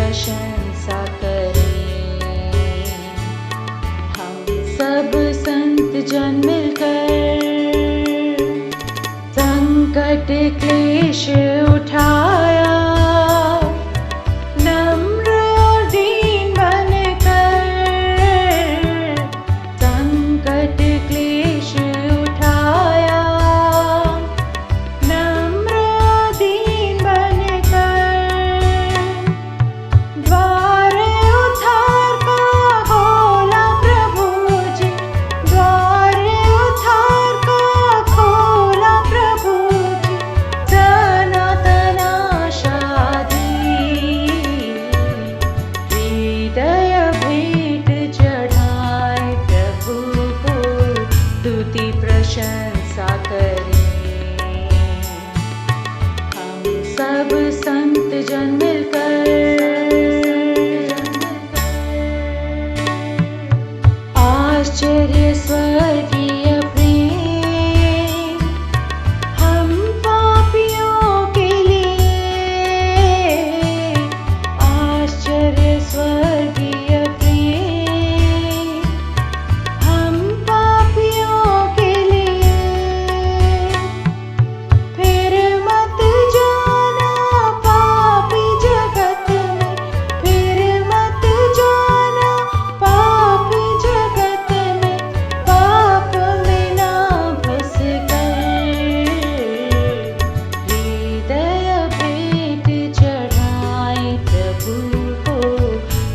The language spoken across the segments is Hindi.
प्रशंसा करें। हम सब संत जन मिलकर संकट क्लेश उठाया, नम्र और दीन बनकर संकट क्लेश उठाया, नम्र और दीन बनकर द्वार उद्धार का खोला प्रभु जी, द्वार उद्धार का खोला प्रभु जी, सनातन आशा दी, हृदय भेंट चढ़ाए प्रभु को, स्तुति प्रशंसा करें। हम सब संत जन मिलकर आश्चर्य स्वर्गीय प्रेम हम पापियों के लिए, आश्चर्य स्वर्गीय प्रेम हम पापियों के लिए, फिर मत जाना पापी जगत में, फिर मत जाना पापी जगत में, पाप में ना घुस कर हृदय भेंट चढ़ाए प्रभु को,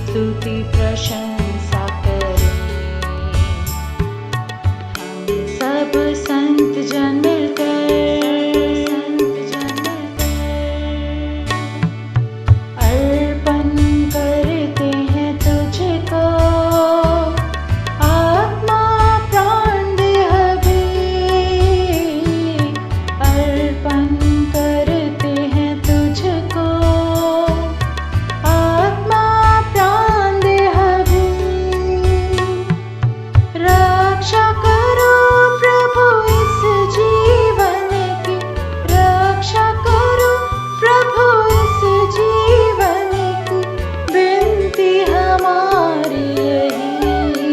स्तुति प्रशंसा करें। हम सब संत जन मिलकर अर्पण करते हैं तुझको, आत्मा प्राण देह भी अर्पण करते हैं तुझको, आत्मा प्राण देह भी, रक्षा करो प्रभु इस जीवन की, रक्षा करो प्रभु इस जीवन की, विनती हमारी यही,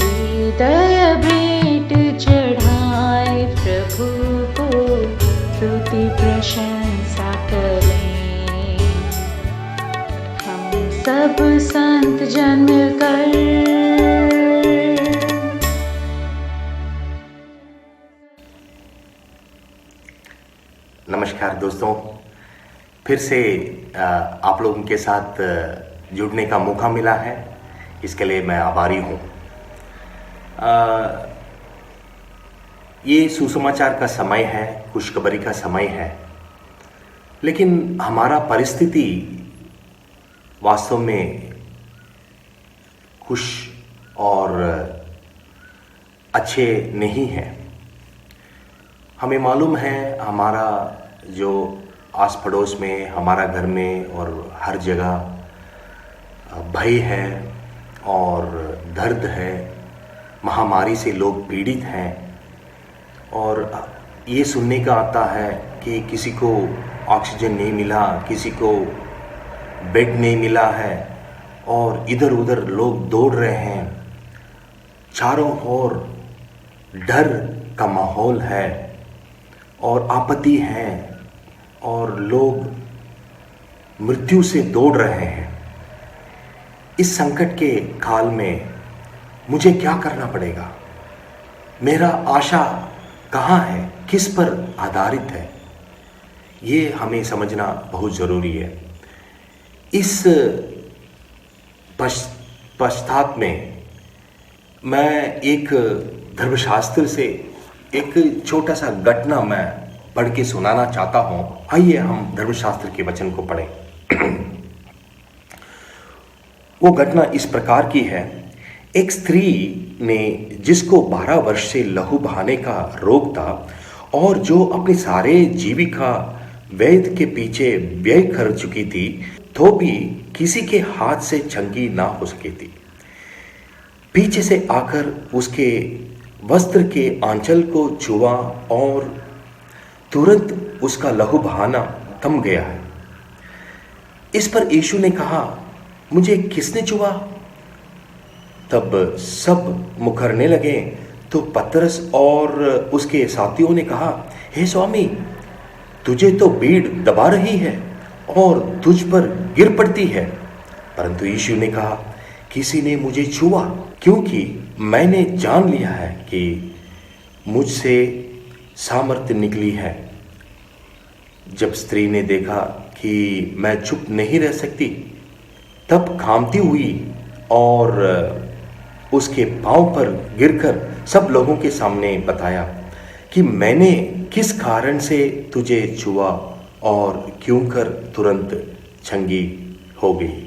हृदय भेंट चढ़ाए प्रभु को, स्तुति प्रशंसा करें। हम सब संत जन मिलकर नमस्कार दोस्तों, फिर से आप लोगों के साथ जुड़ने का मौका मिला है, इसके लिए मैं आभारी हूँ। ये सुसमाचार का समय है, खुशखबरी का समय है, लेकिन हमारा परिस्थिति वास्तव में खुश और अच्छे नहीं है। हमें मालूम है हमारा जो आस पड़ोस में, हमारा घर में और हर जगह भय है और दर्द है, महामारी से लोग पीड़ित हैं, और ये सुनने का आता है कि किसी को ऑक्सीजन नहीं मिला, किसी को बेड नहीं मिला है, और इधर उधर लोग दौड़ रहे हैं, चारों ओर डर का माहौल है और आपत्ति है, और लोग मृत्यु से दौड़ रहे हैं। इस संकट के काल में मुझे क्या करना पड़ेगा? मेरा आशा कहाँ है, किस पर आधारित है? ये हमें समझना बहुत ज़रूरी है। इस पश्चात में मैं एक धर्मशास्त्र से एक छोटा सा घटना मैं पढ़ के सुनाना चाहता हूँ। आइए हम धर्मशास्त्र के वचन को पढ़ें। वो घटना इस प्रकार की है। एक स्त्री ने जिसको 12 वर्ष से लहू बहाने का रोग था और जो अपनी सारे जीविका वैद्य के पीछे व्यय कर चुकी थी, तो भी किसी के हाथ से चंगी ना हो सकी थी, पीछे से आकर उसके वस्त्र के आंचल को छुआ और तुरंत उसका लहू बहाना थम गया है। इस पर यीशु ने कहा, मुझे किसने छुआ? तब सब मुकरने लगे। तो पतरस और उसके साथियों ने कहा, हे स्वामी, तुझे तो भीड़ दबा रही है और तुझ पर गिर पड़ती है। परंतु यीशु ने कहा, किसी ने मुझे छुआ, क्योंकि मैंने जान लिया है कि मुझसे सामर्थ्य निकली है। जब स्त्री ने देखा कि मैं चुप नहीं रह सकती, तब कांपती हुई और उसके पांव पर गिरकर सब लोगों के सामने बताया कि मैंने किस कारण से तुझे छुआ और क्यों कर तुरंत चंगी हो गई।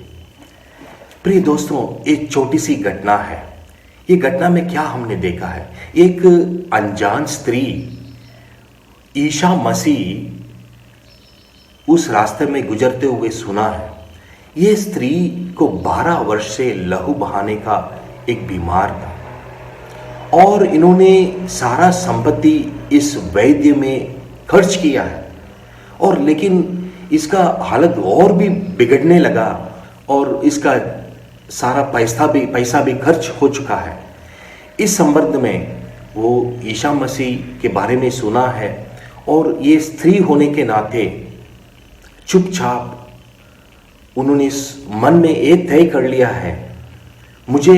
प्रिय दोस्तों, एक छोटी सी घटना है। ये घटना में क्या हमने देखा है? एक अनजान स्त्री ईसा मसीह उस रास्ते में गुजरते हुए सुना है। ये स्त्री को 12 वर्ष से लहू बहाने का एक बीमार था और इन्होंने सारा संपत्ति इस वैद्य में खर्च किया है, और लेकिन इसका हालत और भी बिगड़ने लगा और इसका सारा पैसा भी खर्च हो चुका है। इस संबंध में वो ईसा मसीह के बारे में सुना है और ये स्त्री होने के नाते चुपचाप उन्होंने इस मन में एक तय कर लिया है, मुझे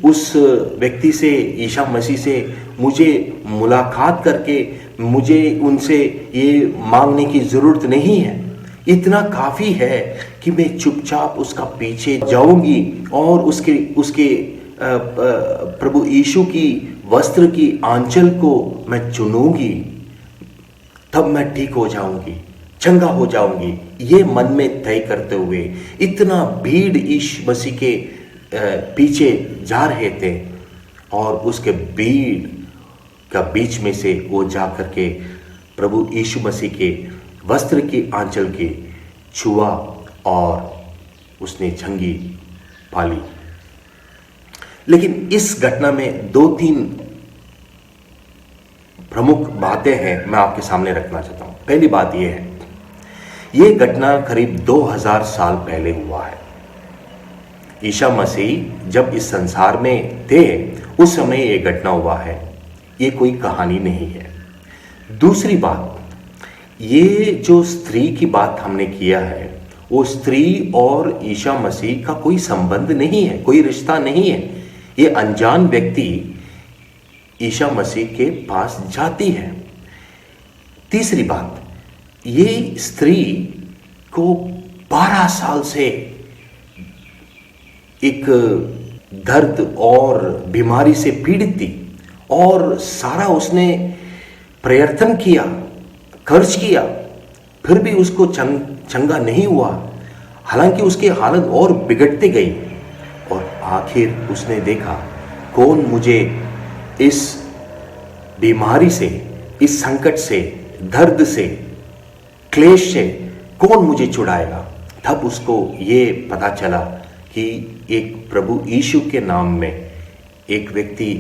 उस व्यक्ति से, ईसा मसीह से मुझे मुलाकात करके मुझे उनसे ये मांगने की ज़रूरत नहीं है। इतना काफ़ी है कि मैं चुपचाप उसका पीछे जाऊंगी और उसके प्रभु यीशु की वस्त्र की आंचल को मैं चुनूंगी, तब मैं ठीक हो जाऊंगी, चंगा हो जाऊंगी। ये मन में तय करते हुए इतना भीड़ यीशु मसीह के पीछे जा रहे थे और उसके भीड़ का बीच में से वो जा करके प्रभु यीशु मसीह के वस्त्र की आंचल के छुआ और उसने चंगी पाली। लेकिन इस घटना में 2-3 प्रमुख बातें हैं, मैं आपके सामने रखना चाहता हूं। पहली बात यह है, ये घटना करीब 2000 साल पहले हुआ है। ईसा मसीह जब इस संसार में थे उस समय ये घटना हुआ है, ये कोई कहानी नहीं है। दूसरी बात, ये जो स्त्री की बात हमने किया है, वो स्त्री और ईसा मसीह का कोई संबंध नहीं है, कोई रिश्ता नहीं है। ये अनजान व्यक्ति ईसा मसीह के पास जाती है। तीसरी बात, ये स्त्री को 12 साल से एक दर्द और बीमारी से पीड़ित थी और सारा उसने प्रयत्न किया, खर्च किया, फिर भी उसको चंगा नहीं हुआ। हालांकि उसकी हालत और बिगड़ती गई और आखिर उसने देखा, कौन मुझे इस बीमारी से, इस संकट से, दर्द से, क्लेश से कौन मुझे छुड़ाएगा। तब उसको ये पता चला कि एक प्रभु यीशु के नाम में एक व्यक्ति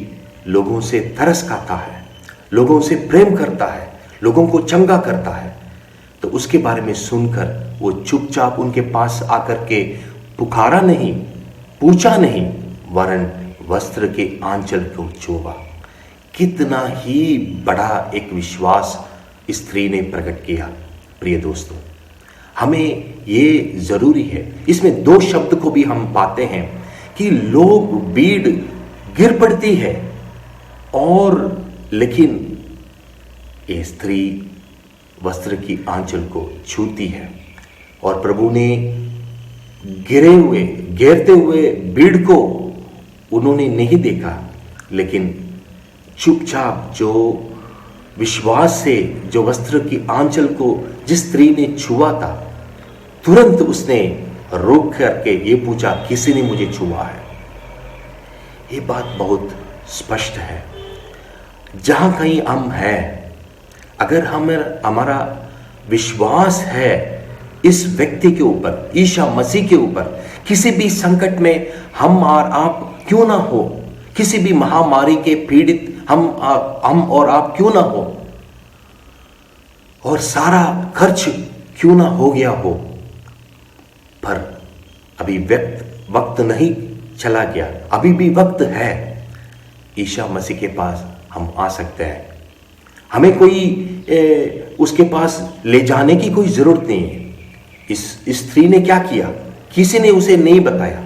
लोगों से तरस खाता है, लोगों से प्रेम करता है, लोगों को चंगा करता है। तो उसके बारे में सुनकर वो चुपचाप उनके पास आकर के पुकारा नहीं, पूछा नहीं, वरन वस्त्र के आंचल को छुआ। कितना ही बड़ा एक विश्वास स्त्री ने प्रकट किया। प्रिय दोस्तों, हमें ये जरूरी है, इसमें 2 शब्द को भी हम पाते हैं कि लोग भीड़ गिर पड़ती है और लेकिन ये स्त्री वस्त्र की आंचल को छूती है और प्रभु ने घेरते हुए भीड़ को उन्होंने नहीं देखा, लेकिन चुपचाप जो विश्वास से जो वस्त्र की आंचल को जिस स्त्री ने छुआ था, तुरंत उसने रोक करके ये पूछा, किसी ने मुझे छुआ है। ये बात बहुत स्पष्ट है। जहां कहीं हम हैं, अगर हमारा विश्वास है इस व्यक्ति के ऊपर, ईसा मसीह के ऊपर, किसी भी संकट में हम और आप क्यों ना हो, किसी भी महामारी के पीड़ित हम और आप क्यों ना हो, और सारा खर्च क्यों ना हो गया हो, पर अभी वक्त नहीं चला गया, अभी भी वक्त है। ईसा मसीह के पास हम आ सकते हैं। हमें कोई उसके पास ले जाने की कोई ज़रूरत नहीं है। इस स्त्री ने क्या किया, किसी ने उसे नहीं बताया।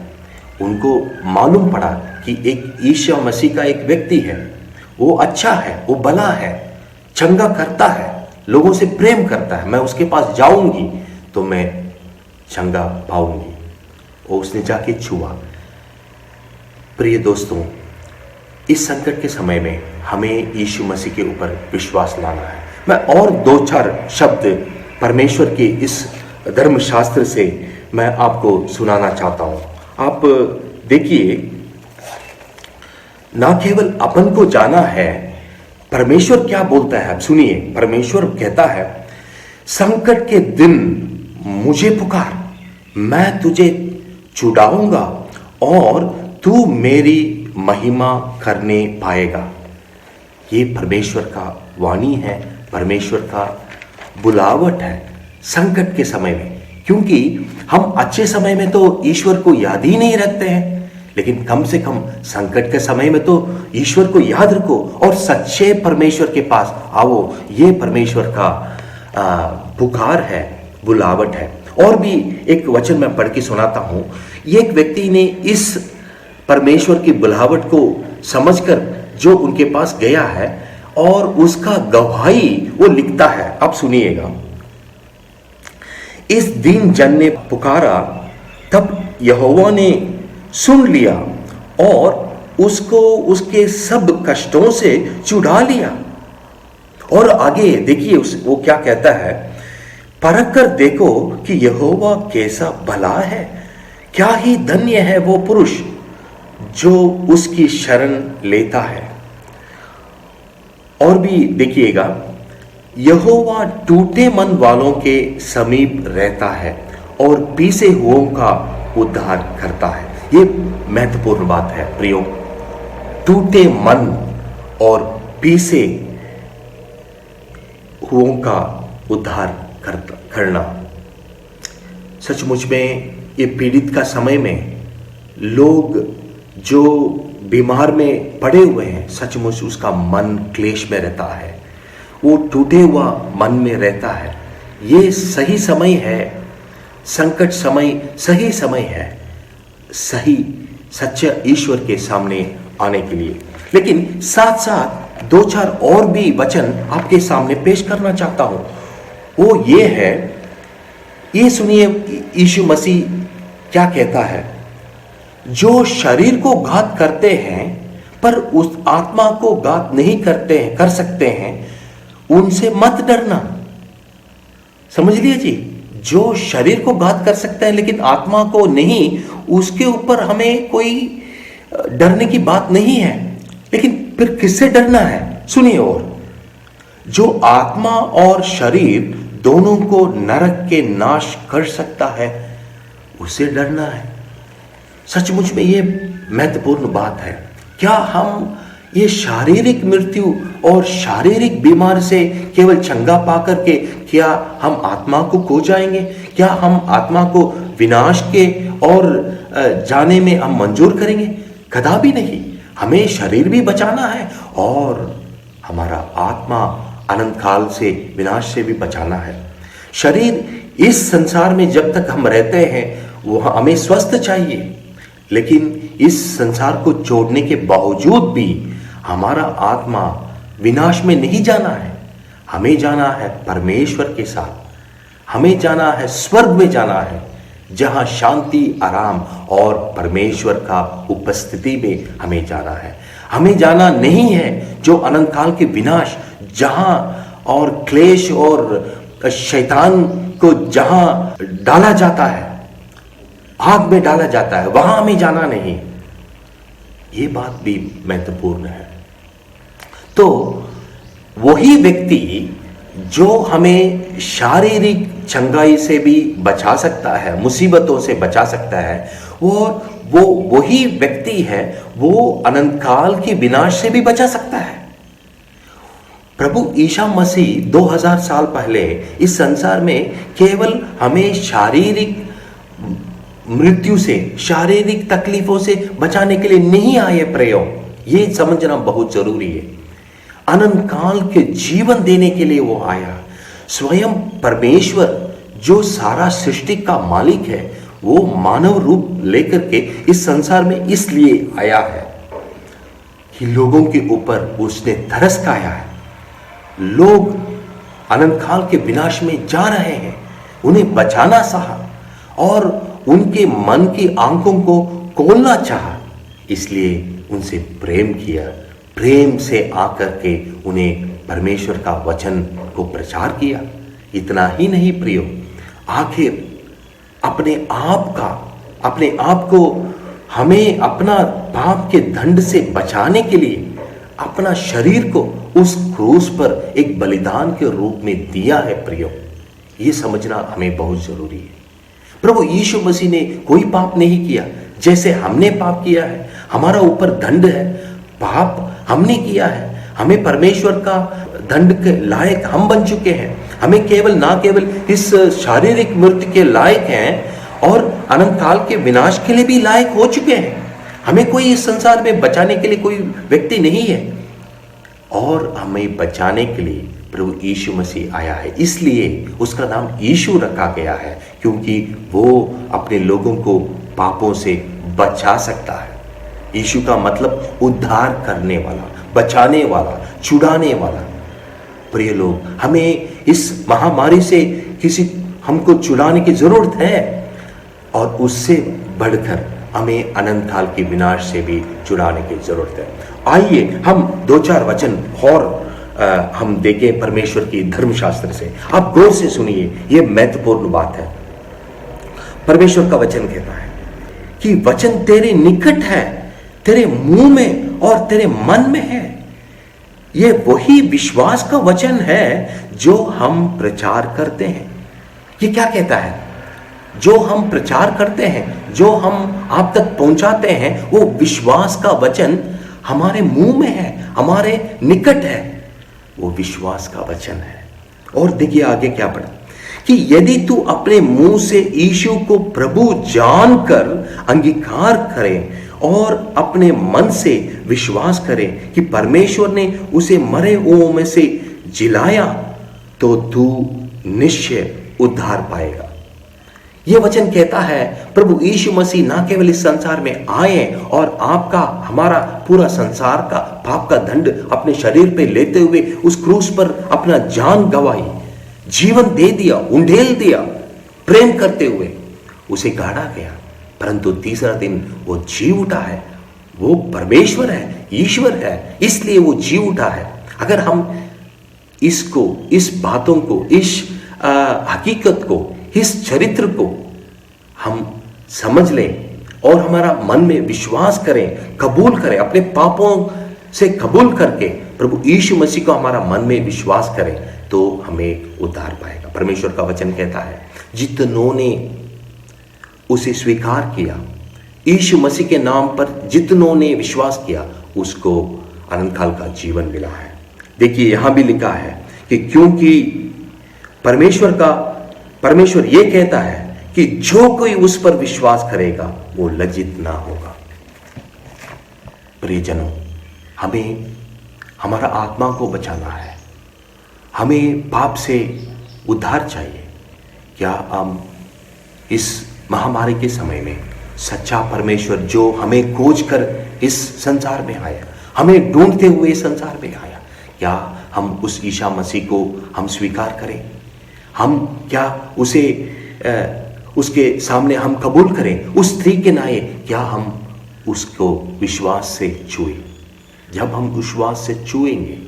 उनको मालूम पड़ा कि एक ईसा मसीह का एक व्यक्ति है, वो अच्छा है, वो भला है, चंगा करता है, लोगों से प्रेम करता है, मैं उसके पास जाऊंगी तो मैं चंगा पाऊंगी। और उसने जाके छुआ। प्रिय दोस्तों, इस संकट के समय में हमें यीशु मसीह के ऊपर विश्वास लाना है। मैं और 2-4 शब्द परमेश्वर के इस धर्मशास्त्र से मैं आपको सुनाना चाहता हूँ। आप देखिए, ना केवल अपन को जाना है, परमेश्वर क्या बोलता है। आप सुनिए, परमेश्वर कहता है, संकट के दिन मुझे पुकार, मैं तुझे छुड़ाऊंगा और तू मेरी महिमा करने पाएगा। ये परमेश्वर का वाणी है, परमेश्वर का बुलावट है संकट के समय में। क्योंकि हम अच्छे समय में तो ईश्वर को याद ही नहीं रखते हैं, लेकिन कम से कम संकट के समय में तो ईश्वर को याद रखो और सच्चे परमेश्वर के पास आओ। ये परमेश्वर का पुकार है, बुलावट है। और भी एक वचन मैं पढ़ के सुनाता हूं। एक व्यक्ति ने इस परमेश्वर की बुलावट को समझकर जो उनके पास गया है और उसका गवाही वो लिखता है। अब सुनिएगा, इस दिन जन ने पुकारा, तब यहोवा ने सुन लिया और उसको उसके सब कष्टों से छुड़ा लिया। और आगे देखिए वो क्या कहता है, परख कर देखो कि यहोवा कैसा भला है, क्या ही धन्य है वो पुरुष जो उसकी शरण लेता है। और भी देखिएगा, यहोवा टूटे मन वालों के समीप रहता है और पीसे हुओं का उद्धार करता है। ये महत्वपूर्ण बात है प्रियो, टूटे मन और पीसे हुओं का उद्धार करना। सचमुच में ये पीड़ित का समय में लोग जो बीमार में पड़े हुए हैं, सचमुच उसका मन क्लेश में रहता है, वो टूटे हुआ मन में रहता है। ये सही समय है, संकट समय सही समय है, सही सच्चे ईश्वर के सामने आने के लिए। लेकिन साथ साथ 2-4 और भी वचन आपके सामने पेश करना चाहता हूं। वो ये है, ये सुनिए यीशु मसीह क्या कहता है, जो शरीर को घात करते हैं पर उस आत्मा को घात नहीं कर सकते हैं, उनसे मत डरना। समझ लीजिए, जो शरीर को घात कर सकते हैं लेकिन आत्मा को नहीं, उसके ऊपर हमें कोई डरने की बात नहीं है। लेकिन फिर किससे डरना है? सुनिए, और जो आत्मा और शरीर दोनों को नरक के नाश कर सकता है, उससे डरना है। सचमुच में ये महत्वपूर्ण बात है। क्या हम ये शारीरिक मृत्यु और शारीरिक बीमार से केवल चंगा पा करके क्या हम आत्मा को खो जाएंगे? क्या हम आत्मा को विनाश के और जाने में हम मंजूर करेंगे? कदापि नहीं। हमें शरीर भी बचाना है और हमारा आत्मा अनंत काल से, विनाश से भी बचाना है। शरीर इस संसार में जब तक हम रहते हैं वो हमें स्वस्थ चाहिए, लेकिन इस संसार को छोड़ने के बावजूद भी हमारा आत्मा विनाश में नहीं जाना है। हमें जाना है परमेश्वर के साथ, हमें जाना है स्वर्ग में जाना है, जहां शांति, आराम और परमेश्वर का उपस्थिति में हमें जाना है। हमें जाना नहीं है जो अनंत काल के विनाश, जहां और क्लेश और शैतान को जहां डाला जाता है, आग में डाला जाता है, वहां हमें जाना नहीं। ये बात भी महत्वपूर्ण है। तो वही व्यक्ति जो हमें शारीरिक चंगाई से भी बचा सकता है, मुसीबतों से बचा सकता है, वो वही व्यक्ति है, वो अनंत काल के विनाश से भी बचा सकता है। प्रभु ईसा मसीह 2000 साल पहले इस संसार में केवल हमें शारीरिक मृत्यु से, शारीरिक तकलीफों से बचाने के लिए नहीं आए प्रयोग, ये समझना बहुत जरूरी है। अनंत काल के जीवन देने के लिए वो आया। स्वयं परमेश्वर जो सारा सृष्टि का मालिक है, वो मानव रूप लेकर के इस संसार में इसलिए आया है कि लोगों के ऊपर उसने तरस खाया है। लोग अनंत काल के विनाश में जा रहे हैं, उन्हें बचाना चाहा और उनके मन की आंखों को खोलना चाहा, इसलिए उनसे प्रेम किया। प्रेम से आकर के उन्हें परमेश्वर का वचन को प्रचार किया। इतना ही नहीं प्रियो, आखिर अपने आप को हमें अपना पाप के दंड से बचाने के लिए अपना शरीर को उस क्रूस पर एक बलिदान के रूप में दिया है प्रियो। ये समझना हमें बहुत जरूरी है। प्रभु यीशु मसीह ने कोई पाप नहीं किया जैसे हमने पाप किया है। हमारा ऊपर दंड है, पाप हमने किया है, हमें परमेश्वर का दंड के लायक हम बन चुके हैं। हमें केवल इस शारीरिक मृत्यु के लायक हैं और अनंत काल के विनाश के लिए भी लायक हो चुके हैं। हमें कोई इस संसार में बचाने के लिए कोई व्यक्ति नहीं है, और हमें बचाने के लिए प्रभु यीशु मसीह आया है। इसलिए उसका नाम यीशु रखा गया है, क्योंकि वो अपने लोगों को पापों से बचा सकता है। यीशु का मतलब उद्धार करने वाला, बचाने वाला, छुड़ाने वाला। प्रिय लोग, हमें इस महामारी से हमको छुड़ाने की जरूरत है, और उससे बढ़कर हमें अनंत काल के विनाश से भी छुड़ाने की जरूरत है। आइए हम 2-4 वचन और हम देखें परमेश्वर की धर्मशास्त्र से। आप गौर से सुनिए, यह महत्वपूर्ण बात है। परमेश्वर का वचन कहता है कि वचन तेरे निकट है, तेरे मुंह में और तेरे मन में है। यह वही विश्वास का वचन है जो हम प्रचार करते हैं। ये क्या कहता है? जो हम प्रचार करते हैं, जो हम आप तक पहुंचाते हैं, वो विश्वास का वचन हमारे मुंह में है, हमारे निकट है। वो विश्वास का वचन है। और देखिए आगे क्या पढ़ा कि यदि तू अपने मुंह से यीशु को प्रभु जानकर अंगीकार करे और अपने मन से विश्वास करे कि परमेश्वर ने उसे मरे हुओं में से जिलाया, तो तू निश्चय उद्धार पाएगा। यह वचन कहता है प्रभु यीशु मसीह ना केवल इस संसार में आए और आपका, हमारा पूरा संसार का पाप का दंड अपने शरीर पे लेते हुए उस क्रूस पर अपना जान गवाई, जीवन दे दिया, उंडेल दिया, प्रेम करते हुए उसे गाड़ा गया, परंतु तीसरा दिन वो जी उठा है। वो परमेश्वर है, ईश्वर है, इसलिए वो जी उठा है। अगर हम इसको, इस बातों को, इस हकीकत को, इस चरित्र को हम समझ लें और हमारा मन में विश्वास करें, कबूल करें, अपने पापों से कबूल करके प्रभु यीशु मसीह को हमारा मन में विश्वास करें, तो हमें उद्धार पाएगा। परमेश्वर का वचन कहता है जितनों ने उसे स्वीकार किया, यीशु मसीह के नाम पर जितनों ने विश्वास किया, उसको अनंत काल का जीवन मिला है। देखिए यहां भी लिखा है कि क्योंकि परमेश्वर ये कहता है कि जो कोई उस पर विश्वास करेगा वो लज्जित ना होगा। प्रियजनों, हमें हमारा आत्मा को बचाना है, हमें पाप से उद्धार चाहिए। क्या हम इस महामारी के समय में सच्चा परमेश्वर जो हमें खोज कर इस संसार में आया, हमें ढूंढते हुए इस संसार में आया, क्या हम उस ईसा मसीह को हम स्वीकार करें? हम क्या उसे उसके सामने हम कबूल करें? उस स्त्री के नाये क्या हम उसको विश्वास से छुए? जब हम विश्वास से छुएंगे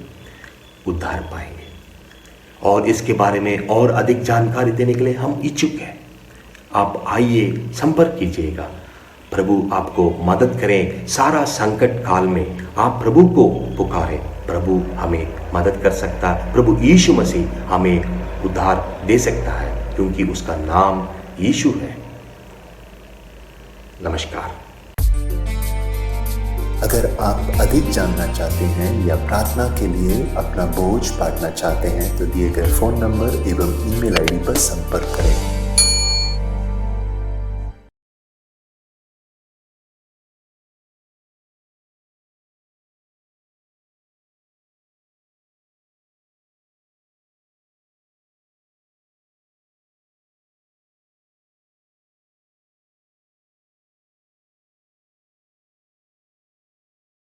उद्धार पाएंगे। और इसके बारे में और अधिक जानकारी देने के लिए हम इच्छुक हैं। आप आइए, संपर्क कीजिएगा। प्रभु आपको मदद करें। सारा संकट काल में आप प्रभु को पुकारें, प्रभु हमें मदद कर सकता है। प्रभु यीशु मसीह हमें उद्धार दे सकता है, क्योंकि उसका नाम यीशु है। नमस्कार। अगर आप अधिक जानना चाहते हैं या प्रार्थना के लिए अपना बोझ बांटना चाहते हैं, तो दिए गए फोन नंबर एवं ईमेल आईडी पर संपर्क करें।